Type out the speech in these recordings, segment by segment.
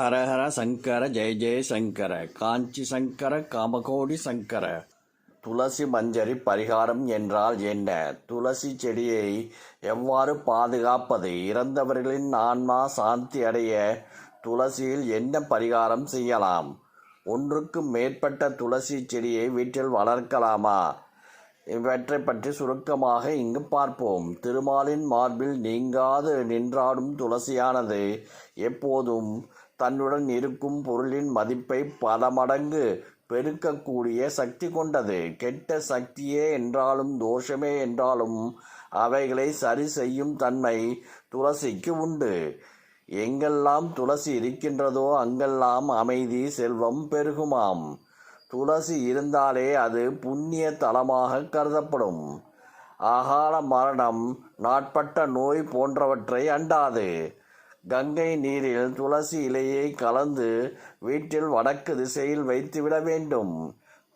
ஹரஹர சங்கர ஜெய ஜெய சங்கர காஞ்சி சங்கர காமகோடி சங்கர. துளசி மஞ்சரி பரிகாரம் என்றால் என்ன? துளசி செடியை எவ்வாறு பாதுகாப்பது? இறந்தவர்களின் ஆன்மா சாந்தி அடைய துளசியில் என்ன பரிகாரம் செய்யலாம்? ஒன்றுக்கு மேற்பட்ட துளசி செடியை வீட்டில் வளர்க்கலாமா? இவற்றை பற்றி சுருக்கமாக இங்கு பார்ப்போம். திருமாலின் மார்பில் நீங்காது நின்றாடும் துளசியானது எப்போதும் தன்னுடன் இருக்கும் பொருளின் மதிப்பை பல மடங்கு பெருக்கக்கூடிய சக்தி கொண்டது. கெட்ட சக்தியே என்றாலும் தோஷமே என்றாலும் அவைகளை சரி செய்யும் தன்மை துளசிக்கு உண்டு. எங்கெல்லாம் துளசி இருக்கின்றதோ அங்கெல்லாம் அமைதி செல்வம் பெருகுமாம். துளசி இருந்தாலே அது புண்ணிய தலமாக கருதப்படும். அகால மரணம், நாட்பட்ட நோய் போன்றவற்றை அண்டாது. கங்கை நீரில் துளசி இலையை கலந்து வீட்டில் வடக்கு திசையில் வைத்துவிட வேண்டும்.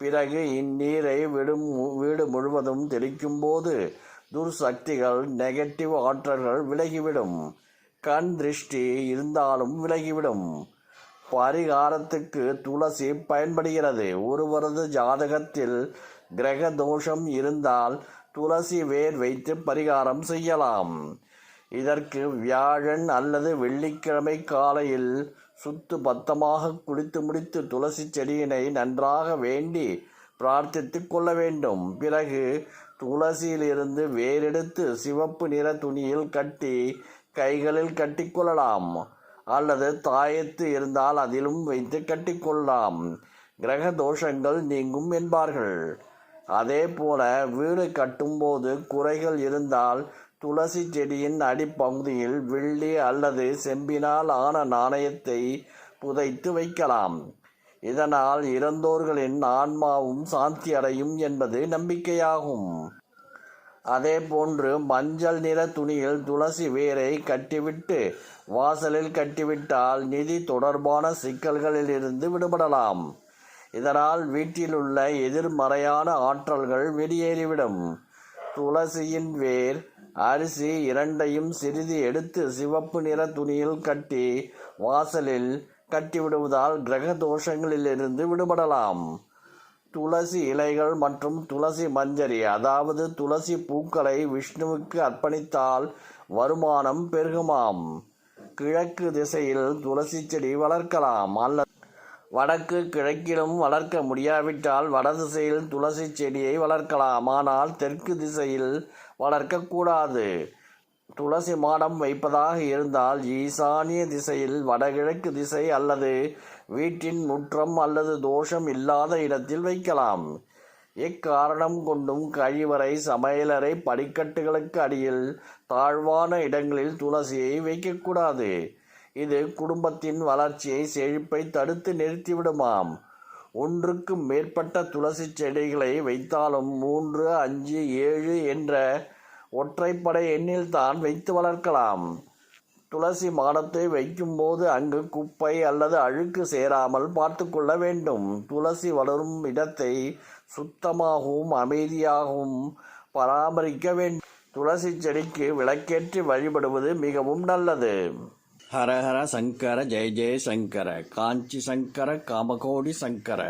பிறகு இந்நீரை வீடு முழுவதும் தெளிக்கும் போது துர்சக்திகள், நெகட்டிவ் ஆற்றல்கள் விலகிவிடும். கண் திருஷ்டி இருந்தாலும் விலகிவிடும். பரிகாரத்துக்கு துளசி பயன்படுகிறது. ஒருவரது ஜாதகத்தில் கிரக தோஷம் இருந்தால் துளசி வேர் வைத்து பரிகாரம் செய்யலாம். இதற்கு வியாழன் அல்லது வெள்ளிக்கிழமை காலையில் சுத்து பத்தமாக குளித்து முடித்து துளசி செடியினை நன்றாக வேண்டி பிரார்த்தித்து கொள்ள வேண்டும். பிறகு துளசியிலிருந்து வேரெடுத்து சிவப்பு நிற துணியில் கட்டி கைகளில் கட்டிக்கொள்ளலாம். அல்லது தாயத்து இருந்தால் அதிலும் வைத்து கட்டிக்கொள்ளலாம். கிரக தோஷங்கள் நீங்கும் என்பார்கள். அதே போல வீடு கட்டும்போது குறைகள் இருந்தால் துளசி செடியின் அடிப்பகுதியில் வெள்ளி அல்லது செம்பினால் ஆன நாணயத்தை புதைத்து வைக்கலாம். இதனால் இறந்தோர்களின் ஆன்மாவும் சாந்தி அடையும் என்பது நம்பிக்கையாகும். அதே போன்று மஞ்சள் நிற துணியில் துளசி வேரை கட்டிவிட்டு வாசலில் கட்டிவிட்டால் நிதி தொடர்பான சிக்கல்களிலிருந்து விடுபடலாம். இதனால் வீட்டிலுள்ள எதிர்மறையான ஆற்றல்கள் வெளியேறிவிடும். துளசியின் வேர், அரிசி இரண்டையும் சிறிது எடுத்து சிவப்பு நிற துணியில் கட்டி வாசலில் கட்டிவிடுவதால் கிரக தோஷங்களிலிருந்து விடுபடலாம். துளசி இலைகள் மற்றும் துளசி மஞ்சரி, அதாவது துளசி பூக்களை விஷ்ணுவுக்கு அர்ப்பணித்தால் வருமானம் பெருகுமாம். கிழக்கு திசையில் துளசி செடி வளர்க்கலாம். அல்லது வடக்கு கிழக்கிலும் வளர்க்க முடியாவிட்டால் வடதிசையில் துளசி செடியை வளர்க்கலாம். ஆனால் தெற்கு திசையில் வளர்க்கக்கூடாது. துளசி மாடம் வைப்பதாக இருந்தால் ஈசானிய திசையில், வடகிழக்கு திசை அல்லது வீட்டின் முற்றம் அல்லது தோஷம் இல்லாத இடத்தில் வைக்கலாம். எக்காரணம் கொண்டும் கழிவறை, சமையலறை, படிக்கட்டுகளுக்கு அடியில் தாழ்வான இடங்களில் துளசியை வைக்கக்கூடாது. இது குடும்பத்தின் வளர்ச்சியை, செழிப்பை தடுத்து நிறுத்திவிடுமாம். ஒன்றுக்கு மேற்பட்ட துளசி செடிகளை வைத்தாலும் 3, 5, 7 என்ற ஒற்றைப்படை எண்ணில் தான் வைத்து வளர்க்கலாம். துளசி மாடத்தை வைக்கும்போது அங்கு குப்பை அல்லது அழுக்கு சேராமல் பார்த்து கொள்ள வேண்டும். துளசி வளரும் இடத்தை சுத்தமாகவும் அமைதியாகவும் பராமரிக்க வேண்டும். துளசி செடிக்கு விளக்கேற்றி வழிபடுவது மிகவும் நல்லது. ஹரஹர சங்கர ஜெய ஜெய சங்கர காஞ்சி சங்கர காமகோடி சங்கர.